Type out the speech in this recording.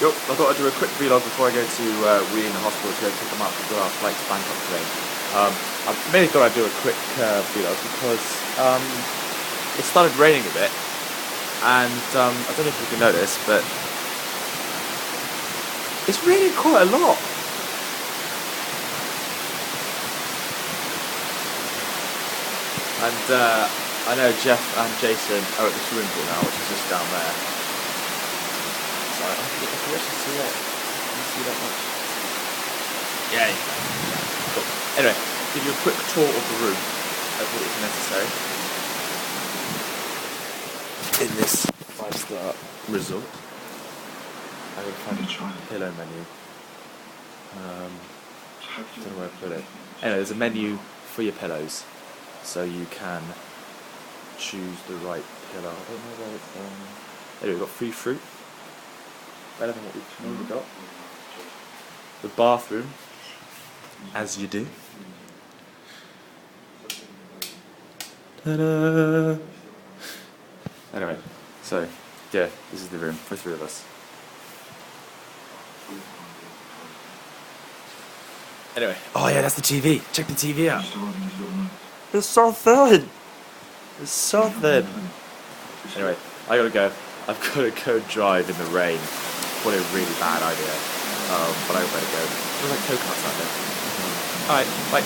Yup, I thought I'd do a quick vlog before I go to Wheeling the hospital to go pick them up. We've got our flight to Bangkok today. I mainly thought I'd do a quick vlog because it started raining a bit, and I don't know if you can notice, but it's raining quite a lot. And I know Jeff and Jason are at the swimming pool now, which is just down there. So I can actually see that. Can you see that much? Yeah, you can. Yeah. Cool. Anyway, give you a quick tour of the room. I thought it was necessary. In this 5-star resort, I'm going to find a pillow menu. Don't know where I put it. Anyway, there's a menu for your pillows, so you can choose the right pillow. I don't know where it's anyway, we've got free fruit. Better than what we've normally got. The bathroom, as you do. Ta-da! Anyway, so yeah, this is the room for 3 of us. Anyway, oh yeah, that's the TV. Check the TV out. It's so thin. It's so thin. Anyway, I gotta go. I've gotta go drive in the rain. What a really bad idea. But I better go. It was like coconuts out there. Alright, bye.